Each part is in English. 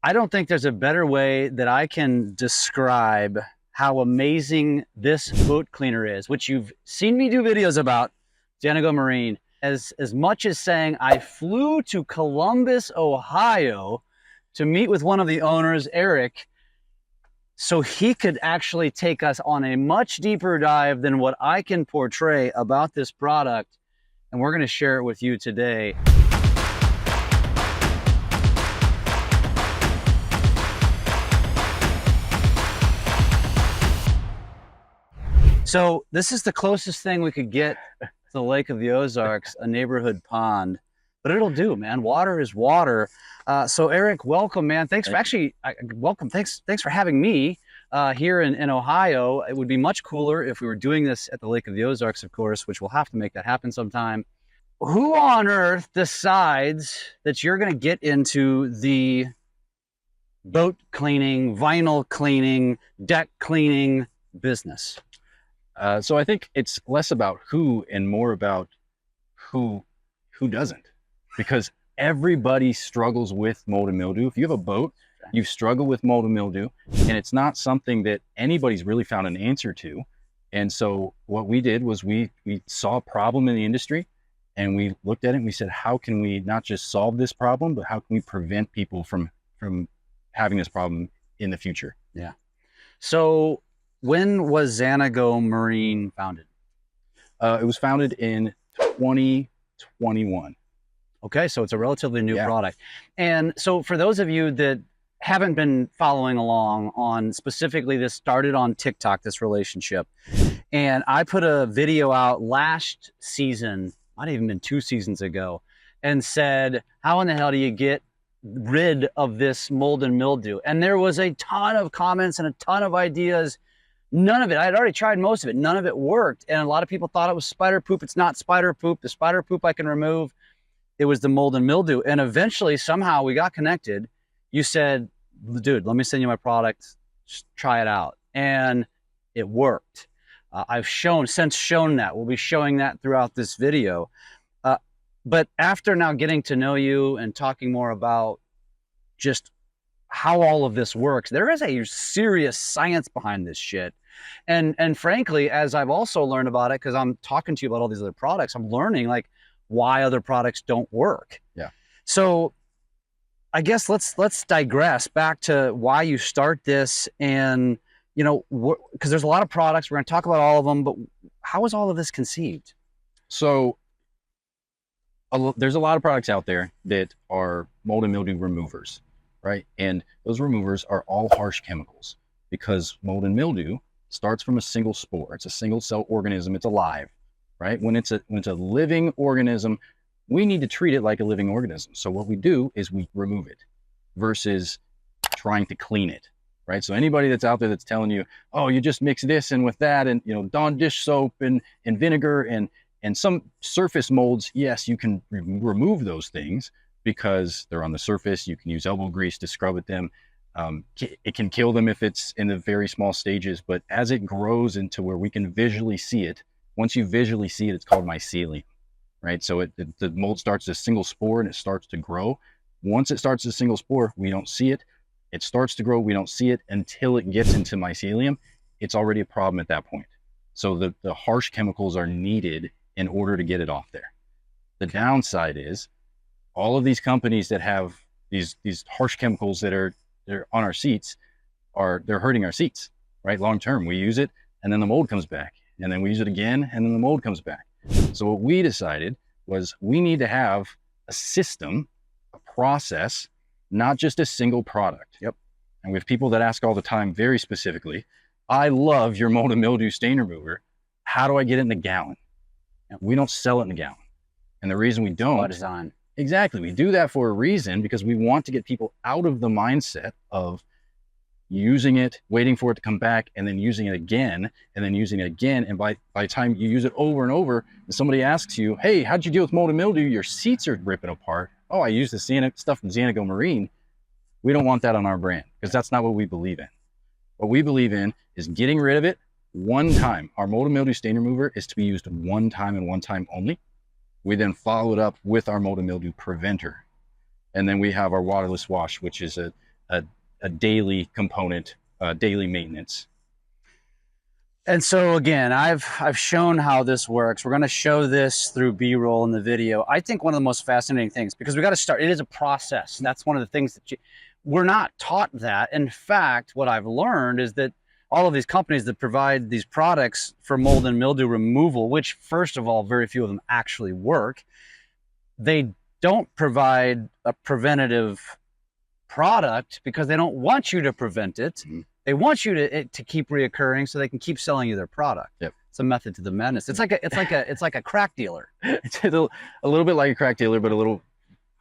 I don't think there's a better way that I can describe how amazing this boat cleaner is, which you've seen me do videos about, Xanigo Marine, as much as saying I flew to Columbus, Ohio to meet with one of the owners, Eric, so he could actually take us on a much deeper dive than what I can portray about this product. And we're going to share it with you today. So this is the closest thing we could get to the Lake of the Ozarks, a neighborhood pond, but it'll do, man. Water is water. So Eric, welcome, man. Thanks for welcome. Thanks for having me here in Ohio. It would be much cooler if we were doing this at the Lake of the Ozarks, of course, which we'll have to make that happen sometime. Who on earth decides that you're going to get into the boat cleaning, vinyl cleaning, deck cleaning business? So I think it's less about who and more about who doesn't, because everybody struggles with mold and mildew. If you have a boat, you struggle with mold and mildew, and it's not something that anybody's really found an answer to. And so what we did was we saw a problem in the industry, and we looked at it and we said, how can we not just solve this problem, but how can we prevent people from having this problem in the future? Yeah. So when was Xanigo Marine founded? It was founded in 2021. Okay, so it's a relatively new product. And so for those of you that haven't been following along on specifically, this started on TikTok, this relationship. And I put a video out last season, might have even been 2 seasons ago, and said, how in the hell do you get rid of this mold and mildew? And there was a ton of comments and a ton of ideas. None of it, I had already tried most of it, none of it worked. And a lot of people thought it was spider poop. It's not spider poop. The spider poop I can remove. It was the mold and mildew. And eventually, somehow we got connected. You said, dude, let me send you my product. Just try it out. And it worked. I've since shown that. We'll be showing that throughout this video. But after now getting to know you and talking more about just how all of this works, there is a serious science behind this shit. And frankly, as I've also learned about it, because I'm talking to you about all these other products, I'm learning like why other products don't work. Yeah. So I guess let's digress back to why you start this, and you know, because there's a lot of products. We're going to talk about all of them, but how was all of this conceived? So there's a lot of products out there that are mold and mildew removers, right? And those removers are all harsh chemicals, because mold and mildew starts from a single spore. It's a single cell organism. It's alive, right? When it's a living organism, we need to treat it like a living organism. So what we do is we remove it versus trying to clean it, right? So anybody that's out there that's telling you, oh, you just mix this in with that, and you know, Dawn dish soap and vinegar and some surface molds, yes, you can remove those things because they're on the surface. You can use elbow grease to scrub at them. It can kill them if it's in the very small stages, but as it grows into where we can visually see it, once you visually see it, it's called mycelium, right? So the mold starts as a single spore and it starts to grow. Once it starts as a single spore, we don't see it. It starts to grow, we don't see it until it gets into mycelium. It's already a problem at that point. So the harsh chemicals are needed in order to get it off there. The downside is all of these companies that have these harsh chemicals that are on our seats they're hurting our seats, right? Long term, we use it and then the mold comes back, and then we use it again and then the mold comes back. So what we decided was we need to have a system, a process, not just a single product. Yep. And we have people that ask all the time, very specifically, I love your mold and mildew stain remover. How do I get it in the gallon? And we don't sell it in a gallon. And the reason we don't, By design. Exactly. We do that for a reason, because we want to get people out of the mindset of using it, waiting for it to come back, and then using it again, and then using it again. And by the time you use it over and over, and somebody asks you, hey, how'd you deal with mold and mildew? Your seats are ripping apart. Oh, I use the stuff from Xanigo Marine. We don't want that on our brand, because that's not what we believe in. What we believe in is getting rid of it one time. Our mold and mildew stain remover is to be used one time and one time only. We then follow it up with our mold and mildew preventer. And then we have our waterless wash, which is a a daily component, daily maintenance. And so again, I've shown how this works. We're going to show this through B-roll in the video. I think one of the most fascinating things, because we got to start, it is a process. That's one of the things that we're not taught that. In fact, what I've learned is that all of these companies that provide these products for mold and mildew removal, which first of all, very few of them actually work, they don't provide a preventative product because they don't want you to prevent it. Mm-hmm. They want you to keep reoccurring so they can keep selling you their product. Yep. It's a method to the madness. It's like a crack dealer. It's a little bit like a crack dealer, but a little,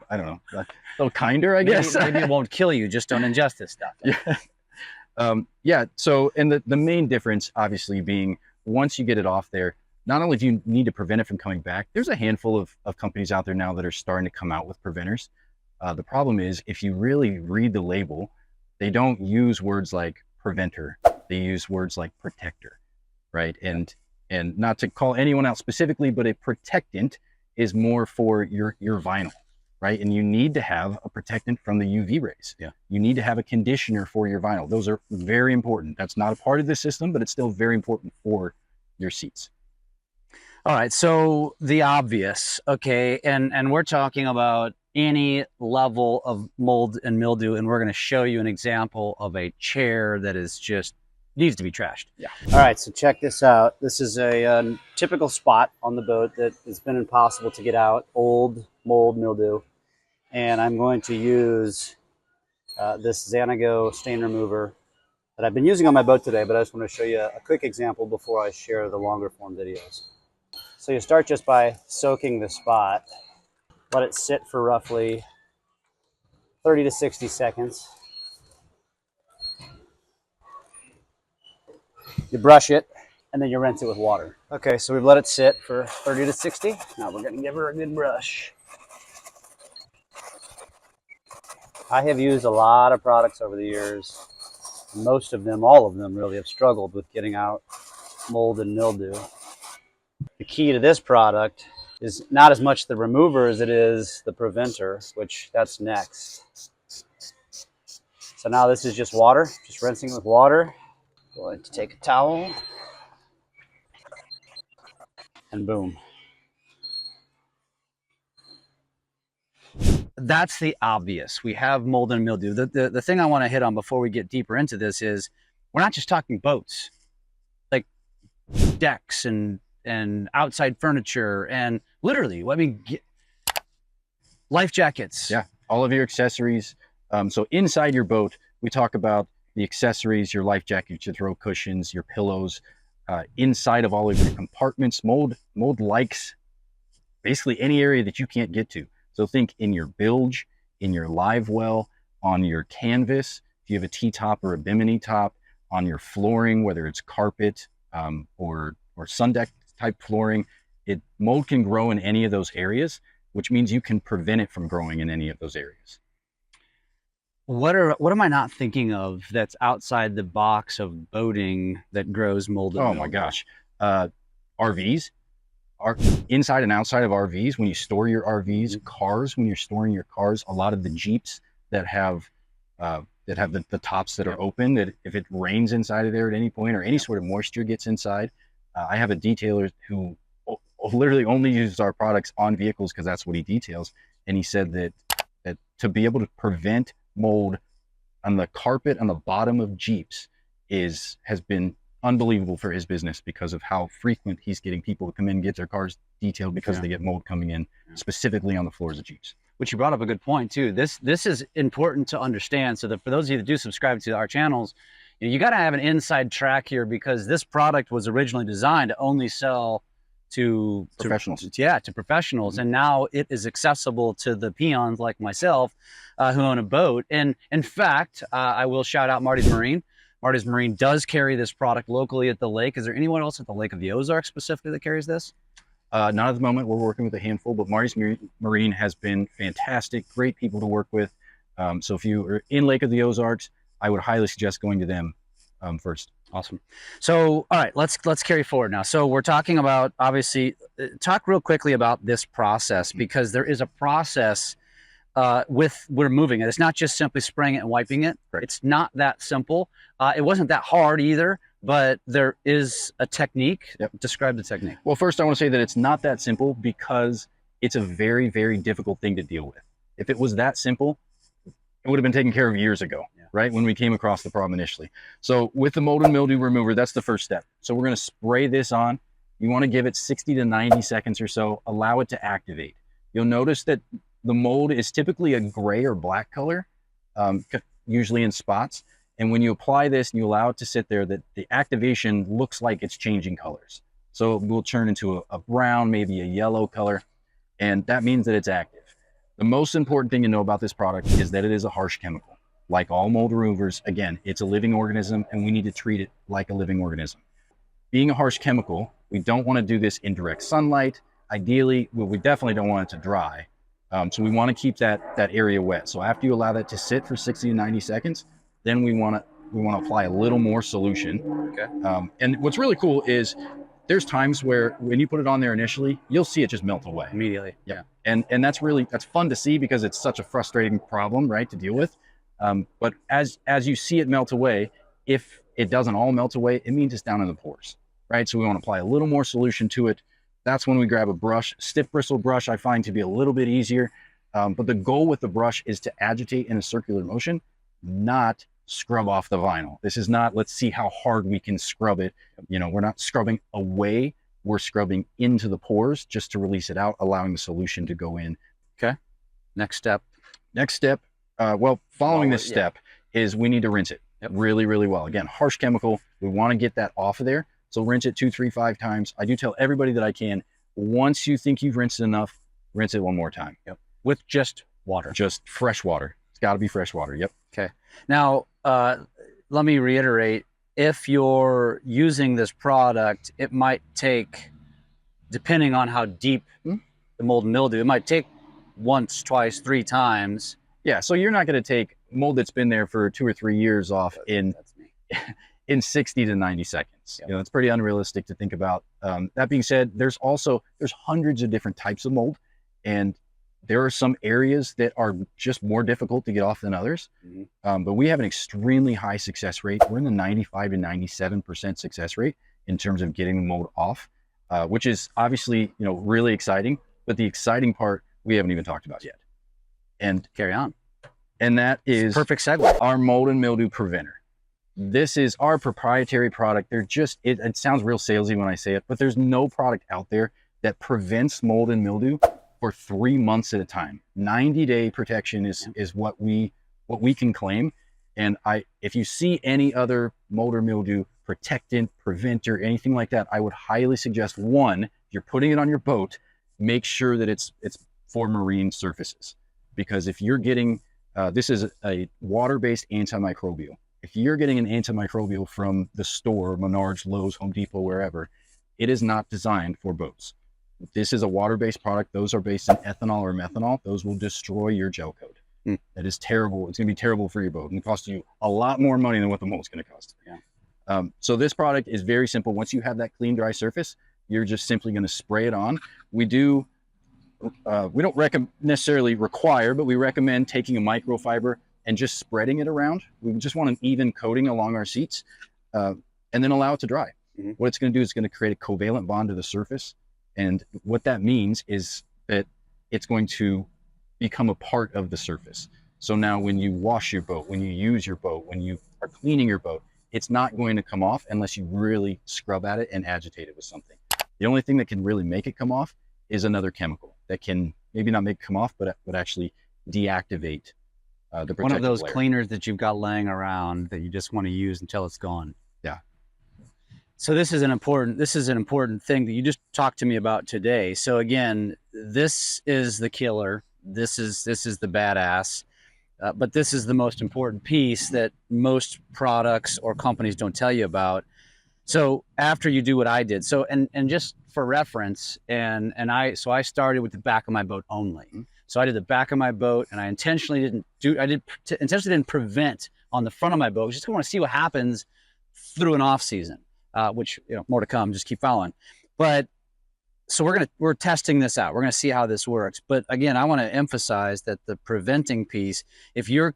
I don't know, a little kinder, I guess. Maybe it won't kill you. Just don't ingest this stuff. Yeah. Yeah. So, and the main difference obviously being once you get it off there, not only do you need to prevent it from coming back, there's a handful of companies out there now that are starting to come out with preventers. The problem is if you really read the label, they don't use words like preventer. They use words like protector, right? And not to call anyone out specifically, but a protectant is more for your vinyl, right? And you need to have a protectant from the UV rays. Yeah. You need to have a conditioner for your vinyl. Those are very important. That's not a part of the system, but it's still very important for your seats. All right, so the obvious, okay, and we're talking about any level of mold and mildew, and we're going to show you an example of a chair that is just needs to be trashed. Yeah. All right, so check this out. This is a typical spot on the boat that has been impossible to get out, old mold mildew, and I'm going to use this Xanigo stain remover that I've been using on my boat today, but I just want to show you a quick example before I share the longer form videos. So you start just by soaking the spot. Let it sit for roughly 30 to 60 seconds. You brush it, and then you rinse it with water. Okay, so we've let it sit for 30 to 60. Now we're going to give her a good brush. I have used a lot of products over the years. Most of them, all of them really, have struggled with getting out mold and mildew. The key to this product is not as much the remover as it is the preventer, which that's next. So now this is just water, just rinsing with water. Going to take a towel and boom. That's the obvious. We have mold and mildew. The thing I want to hit on before we get deeper into this is we're not just talking boats, like decks and outside furniture and literally, I mean, life jackets. Yeah, all of your accessories. So inside your boat, we talk about the accessories, your life jackets, your throw cushions, your pillows. Inside of all of your compartments, mold likes basically any area that you can't get to. So think in your bilge, in your live well, on your canvas, if you have a T-top or a bimini top, on your flooring, whether it's carpet or sun deck type flooring, mold can grow in any of those areas, which means you can prevent it from growing in any of those areas. What am I not thinking of that's outside the box of boating that grows mold? Oh my gosh. RVs are inside and outside of RVs. When you store your RVs, cars, when you're storing your cars, a lot of the Jeeps that have the tops that are open, that if it rains inside of there at any point or any sort of moisture gets inside, I have a detailer who literally only uses our products on vehicles because that's what he details. And he said that to be able to prevent mold on the carpet on the bottom of Jeeps has been unbelievable for his business because of how frequent he's getting people to come in and get their cars detailed because they get mold coming in specifically on the floors of Jeeps. Which you brought up a good point too. This is important to understand, so that for those of you that do subscribe to our channels, you got to have an inside track here, because this product was originally designed to only sell to professionals. To professionals. And now it is accessible to the peons like myself who own a boat. And in fact, I will shout out Marty's Marine. Marty's Marine does carry this product locally at the lake. Is there anyone else at the Lake of the Ozarks specifically that carries this? Not at the moment. We're working with a handful, but Marty's Marine has been fantastic, great people to work with. So if you are in Lake of the Ozarks, I would highly suggest going to them first. Awesome. So, all right, let's carry forward now. So we're talking about, obviously, talk real quickly about this process, because there is a process with removing it. It's not just simply spraying it and wiping it. Correct. It's not that simple. It wasn't that hard either, but there is a technique. Yep. Describe the technique. Well, first I want to say that it's not that simple because it's a very, very difficult thing to deal with. If it was that simple, it would have been taken care of years ago, right? When we came across the problem initially. So with the mold and mildew remover, that's the first step. So we're going to spray this on. You want to give it 60 to 90 seconds or so, allow it to activate. You'll notice that the mold is typically a gray or black color, usually in spots. And when you apply this and you allow it to sit there, that the activation looks like it's changing colors. So it will turn into a brown, maybe a yellow color. And that means that it's active. The most important thing to know about this product is that it is a harsh chemical. Like all mold removers, again, it's a living organism and we need to treat it like a living organism. Being a harsh chemical, we don't want to do this in direct sunlight. Ideally, well, we definitely don't want it to dry. So we want to keep that area wet. So after you allow that to sit for 60 to 90 seconds, then we want to apply a little more solution. Okay. And what's really cool is there's times where when you put it on there initially, you'll see it just melt away Immediately. Yeah. And that's fun to see because it's such a frustrating problem, right, to deal with. But as you see it melt away, if it doesn't all melt away, it means it's down in the pores, right? So we want to apply a little more solution to it. That's when we grab a brush. Stiff bristle brush I find to be a little bit easier. But the goal with the brush is to agitate in a circular motion, not scrub off the vinyl. This is not, let's see how hard we can scrub it. You know, we're not scrubbing away. We're scrubbing into the pores just to release it out, allowing the solution to go in. Okay. Next step. Following this step is we need to rinse it really, really well. Again, harsh chemical. We want to get that off of there. So rinse it 2, 3, 5 times. I do tell everybody that I can, once you think you've rinsed it enough, rinse it one more time. Yep. With just water. Just fresh water. It's got to be fresh water. Yep. Okay. Now, let me reiterate, if you're using this product, it might take, depending on how deep the mold and mildew, it might take once, twice, 3 times. Yeah. So you're not going to take mold that's been there for 2 or 3 years off in 60 to 90 seconds. Yep. You know, it's pretty unrealistic to think about. That being said, there's hundreds of different types of mold, and there are some areas that are just more difficult to get off than others. But we have an extremely high success rate. We're in the 95 to 97% success rate in terms of getting the mold off, which is obviously, you know, really exciting. But the exciting part we haven't even talked about yet. And carry on. And that is perfect segue. Our mold and mildew preventer. This is our proprietary product. It sounds real salesy when I say it, but there's no product out there that prevents mold and mildew for 3 months at a time. 90-day protection is what we can claim. And if you see any other mold or mildew protectant, preventer, anything like that, I would highly suggest, one, if you're putting it on your boat, make sure that it's for marine surfaces. Because if you're getting, this is a water-based antimicrobial. If you're getting an antimicrobial from the store, Menards, Lowe's, Home Depot, wherever, it is not designed for boats. This is a water-based product. Those are based in ethanol or methanol. Those will destroy your gel coat. That is terrible. It's going to be terrible for your boat and cost you a lot more money than what the mold's going to cost. Yeah. So this product is very simple. Once you have that clean, dry surface, you're just simply going to spray it on. We don't necessarily require, but we recommend taking a microfiber and just spreading it around. We just want an even coating along our seats, and then allow it to dry. What it's going to do is going to create a covalent bond to the surface. And what that means is that it's going to become a part of the surface. So now when you wash your boat, when you use your boat, when you are cleaning your boat, it's not going to come off unless you really scrub at it and agitate it with something. The only thing that can really make it come off is another chemical that can maybe not make it come off, but actually deactivate the protective one of those layer. Cleaners that you've got laying around that you just want to use until it's gone. Yeah. So this is an important thing that you just talked to me about today. So again, this is the killer. This is the badass. But this is the most important piece that most products or companies don't tell you about. So after you do what I did, so and just for reference, I started with the back of my boat only. So I did the back of my boat, and I intentionally didn't prevent on the front of my boat. Just want to see what happens through an off season, which, you know, more to come. Just keep following. But so we're testing this out. We're gonna see how this works. But again, I want to emphasize that the preventing piece, if you're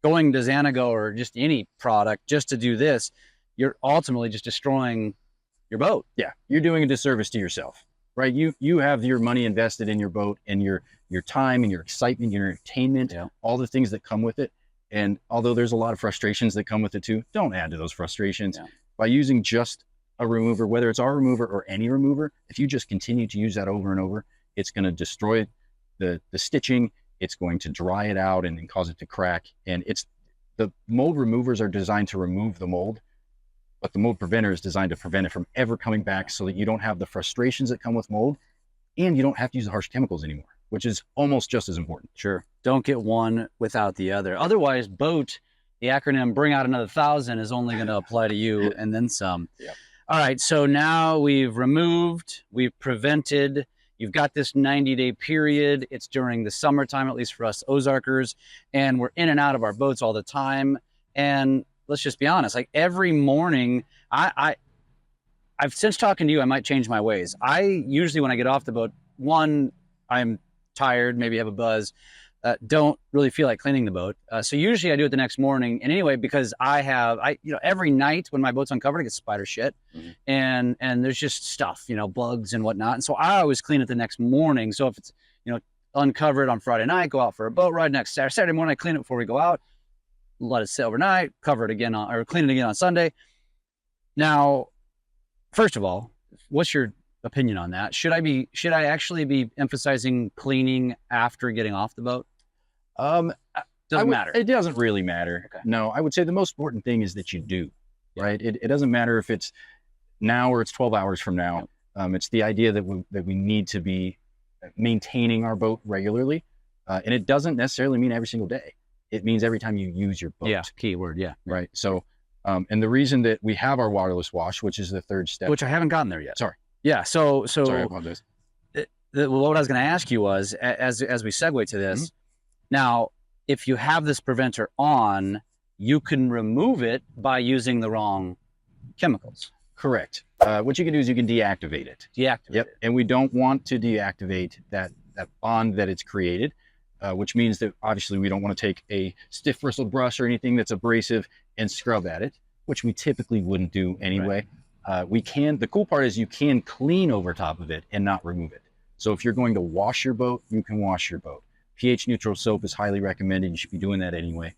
going to Xanigo or just any product just to do this, you're ultimately just destroying your boat. Yeah, you're doing a disservice to yourself, right? You have your money invested in your boat and your time and your excitement, your entertainment, all the things that come with it. And although there's a lot of frustrations that come with it too, don't add to those frustrations. By using just a remover, whether it's our remover or any remover, if you just continue to use that over and over, it's going to destroy the stitching. It's going to dry it out and cause it to crack. And the mold removers are designed to remove the mold, but the mold preventer is designed to prevent it from ever coming back, so that you don't have the frustrations that come with mold, and you don't have to use the harsh chemicals anymore, which is almost just as important. Sure. Don't get one without the other. Otherwise, BOAT, the acronym bring out another 1,000, is only going to apply to you and then some. All right, so now we've removed, we've prevented, you've got this 90-day period. It's during the summertime, at least for us Ozarkers, and we're in and out of our boats all the time. And let's just be honest, like every morning, I've since talking to you, I might change my ways. I usually, when I get off the boat, one, I'm tired, maybe have a buzz, don't really feel like cleaning the boat. So usually I do it the next morning. And anyway, because every night when my boat's uncovered, I get spider shit, and there's just stuff, bugs and whatnot. And so I always clean it the next morning. So if it's, uncovered on Friday night, go out for a boat ride next Saturday morning, I clean it before we go out, let it sit overnight, cover it again or clean it again on Sunday. Now, first of all, what's your opinion on that? Should I actually be emphasizing cleaning after getting off the boat? Doesn't matter. It doesn't really matter. Okay. No, I would say the most important thing is that you do, right? It doesn't matter if it's now or it's 12 hours from now. It's the idea that we need to be maintaining our boat regularly. And it doesn't necessarily mean every single day. It means every time you use your boat. Yeah, key word, Right. So, and the reason that we have our waterless wash, which is the third step. Which I haven't gotten there yet. Sorry. Yeah, so Sorry, I apologize. What I was going to ask you was, as we segue to this, now, if you have this preventer on, you can remove it by using the wrong chemicals. Correct. What you can do is you can deactivate it. Deactivate it. And we don't want to deactivate that bond that it's created, which means that obviously we don't want to take a stiff bristled brush or anything that's abrasive and scrub at it, which we typically wouldn't do anyway. Right. The cool part is you can clean over top of it and not remove it. So if you're going to wash your boat, you can wash your boat. pH neutral soap is highly recommended. You should be doing that anyway.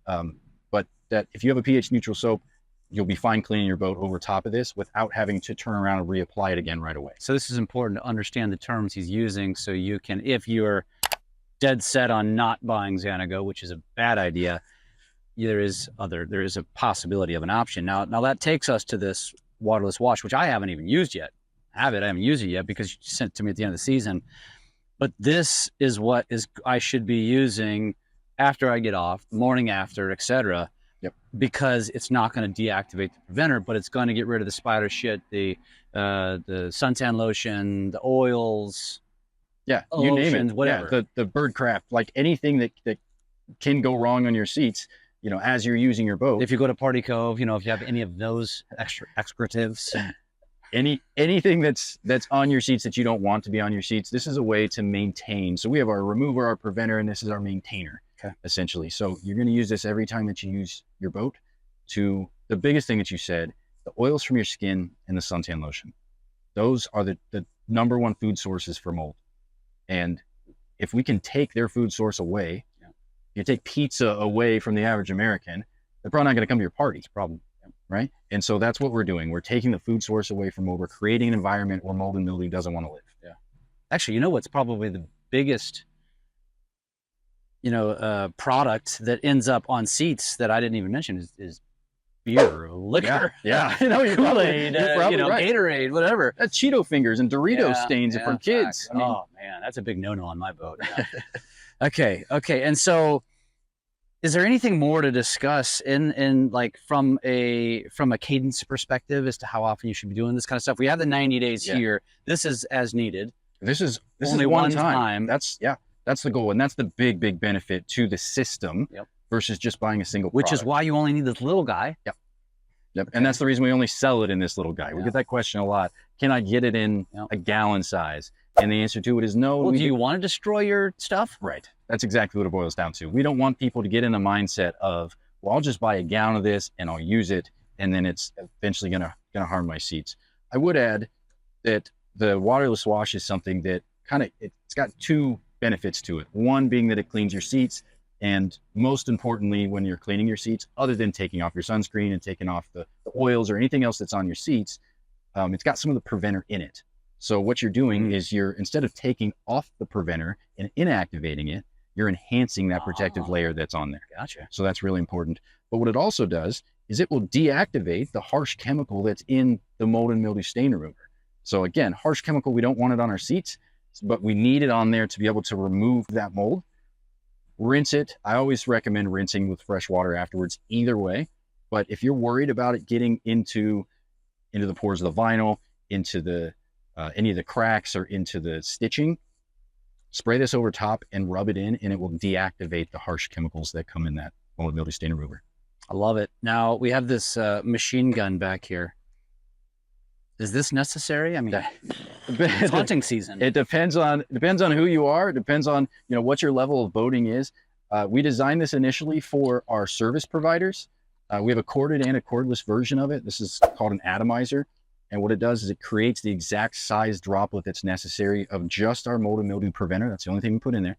But if you have a pH neutral soap, you'll be fine cleaning your boat over top of this without having to turn around and reapply it again right away. So this is important to understand the terms he's using, so you can, if you're dead set on not buying Xanigo, which is a bad idea, there is a possibility of an option. Now that takes us to this waterless wash, which I haven't even used yet. I haven't used it yet because you sent it to me at the end of the season. But this is what I should be using after I get off, the morning after, etc. Because it's not going to deactivate the preventer, but it's going to get rid of the spider shit, the suntan lotion, the oils, you name it, whatever. The bird crap, like anything that can go wrong on your seats, as you're using your boat. If you go to Party Cove, if you have any of those extra expletives. Anything that's on your seats that you don't want to be on your seats, this is a way to maintain. So we have our remover, our preventer, and this is our maintainer, essentially. So you're going to use this every time that you use your boat. To the biggest thing that you said, the oils from your skin and the suntan lotion. Those are the number one food sources for mold. And if we can take their food source away, you take pizza away from the average American, they're probably not going to come to your party. It's a problem. Right? And so that's what we're doing. We're taking the food source away from mold. We're creating an environment where mold and mildew doesn't want to live. Yeah. Actually, what's probably the biggest, product that ends up on seats that I didn't even mention is beer or liquor. Yeah. You're probably right. Gatorade, whatever. That's Cheeto fingers and Dorito stains from kids. Oh man, that's a big no-no on my boat. Okay. And so, is there anything more to discuss in like from a cadence perspective as to how often you should be doing this kind of stuff? We have the 90 days here. This is as needed. This is only one time. That's the goal, and that's the big benefit to the system versus just buying a single product. Which is why you only need this little guy. Yep. And that's the reason we only sell it in this little guy. We get that question a lot. Can I get it in a gallon size? And the answer to it is no. Well, do you want to destroy your stuff? Right. That's exactly what it boils down to. We don't want people to get in the mindset of, well, I'll just buy a gallon of this and I'll use it, and then it's eventually gonna harm my seats. I would add that the waterless wash is something that it's got two benefits to it. One being that it cleans your seats, and most importantly, when you're cleaning your seats, other than taking off your sunscreen and taking off the oils or anything else that's on your seats, it's got some of the preventer in it. So what you're doing is instead of taking off the preventer and inactivating it, you're enhancing that protective layer that's on there. Gotcha. So that's really important. But what it also does is it will deactivate the harsh chemical that's in the mold and mildew stain remover. So again, harsh chemical, we don't want it on our seats, but we need it on there to be able to remove that mold. Rinse it. I always recommend rinsing with fresh water afterwards either way. But if you're worried about it getting into the pores of the vinyl, into the any of the cracks or into the stitching, spray this over top and rub it in, and it will deactivate the harsh chemicals that come in that mold and mildew stain remover. I love it. Now we have this machine gun back here. Is this necessary? I mean, it's hunting season. It depends on who you are. It depends on what your level of boating is. We designed this initially for our service providers. We have a corded and a cordless version of it. This is called an atomizer. And what it does is it creates the exact size droplet that's necessary of just our mold and mildew preventer. That's the only thing we put in there.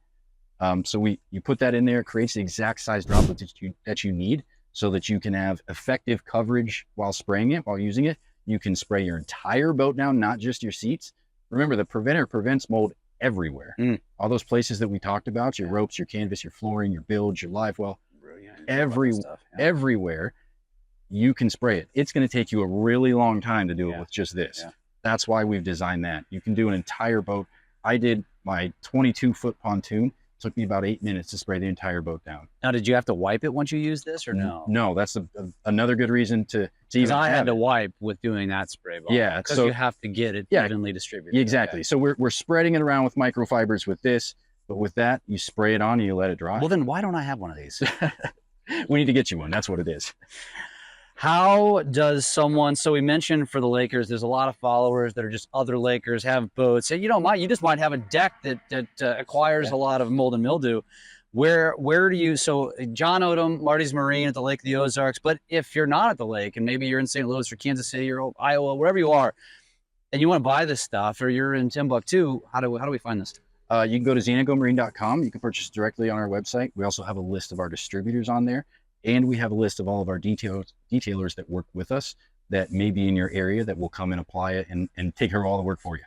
So you put that in there, it creates the exact size droplet that you need so that you can have effective coverage while spraying it, while using it. You can spray your entire boat down, not just your seats. Remember, the preventer prevents mold everywhere. All those places that we talked about, your ropes, your canvas, your flooring, your bilge, your live well, everywhere, you can spray it. It's going to take you a really long time to do it with just this. That's why we've designed that. You can do an entire boat. I did my 22-foot pontoon. Took me about 8 minutes to spray the entire boat down. Now, did you have to wipe it once you used this, or no? No, that's another good reason to even I had to wipe with doing that spray bottle. Yeah, because so you have to get it evenly distributed. Exactly. Okay. So we're spreading it around with microfibers with this, but with that, you spray it on and you let it dry. Well, then why don't I have one of these? We need to get you one. That's what it is. How does someone, so we mentioned for the Lakers, there's a lot of followers that are just other Lakers, have boats, and you just might have a deck that acquires a lot of mold and mildew. Where do you, so John Odom, Marty's Marine at the Lake of the Ozarks, but if you're not at the lake and maybe you're in St. Louis or Kansas City or Iowa, wherever you are, and you want to buy this stuff, or you're in Timbuktu, how do we find this? You can go to xanigomarine.com. You can purchase directly on our website. We also have a list of our distributors on there. And we have a list of all of our detailers that work with us that may be in your area that will come and apply it and take care of all the work for you.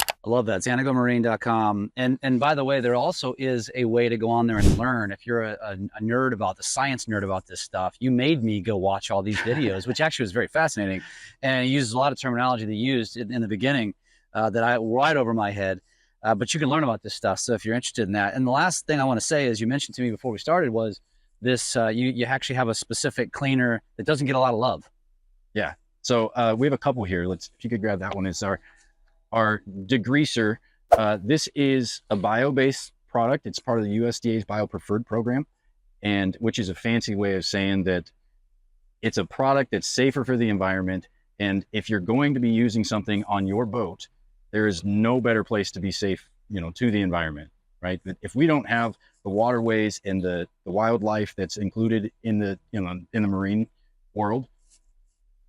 I love that. Xanigomarine.com. And by the way, there also is a way to go on there and learn. If you're a nerd about the science nerd about this stuff, you made me go watch all these videos, which actually was very fascinating. And it uses a lot of terminology they used in the beginning that I right over my head. But you can learn about this stuff. So if you're interested in that. And the last thing I want to say is, you mentioned to me before we started was, this you actually have a specific cleaner that doesn't get a lot of love. Yeah. So we have a couple here. If you could grab that one. It's our Degreaser. This is a bio-based product. It's part of the USDA's Bio Preferred program, and which is a fancy way of saying that it's a product that's safer for the environment. And if you're going to be using something on your boat, there is no better place to be safe, to the environment, right? If we don't have the waterways and the wildlife that's included in the marine world,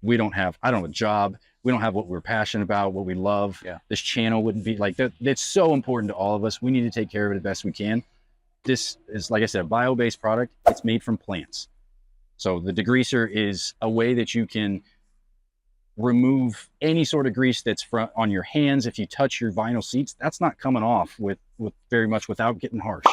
I don't have a job. We don't have what we're passionate about, what we love. This channel wouldn't be like that. That's so important to all of us. We need to take care of it the best we can. This is, like I said, a bio-based product. It's made from plants. So the Degreaser is a way that you can remove any sort of grease that's on your hands. If you touch your vinyl seats, that's not coming off with very much without getting harsh.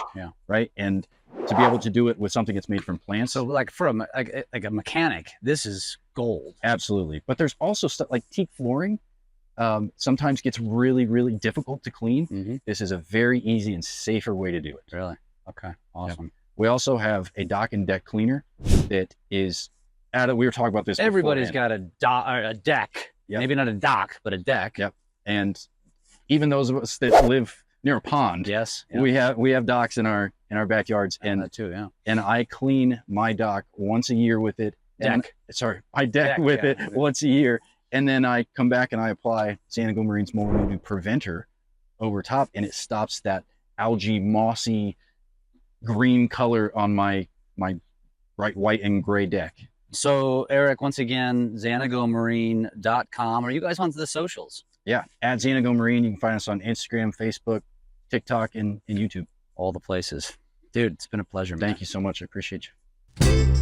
Right. And to be able to do it with something that's made from plants. So like a mechanic, this is gold. Absolutely. But there's also stuff like teak flooring. Sometimes gets really, really difficult to clean. This is a very easy and safer way to do it. Really? Okay. Awesome. We also have a dock and deck cleaner that is we were talking about this. Everybody's got a deck. Maybe not a dock, but a deck. And even those of us that live near a pond, we have docks in our backyards, and that too. And I clean my dock once a year with it, my deck with yeah. it once a year. And then I come back and I apply Xanigo Marine's mold mildew preventer over top, and it stops that algae, mossy, green color on my bright white and gray deck. So Eric, once again, xanigomarine.com. Are you guys on the socials? Yeah, at Xanigo Marine. You can find us on Instagram, Facebook, TikTok, and YouTube. All the places. Dude, it's been a pleasure, man. Thank you so much. I appreciate you.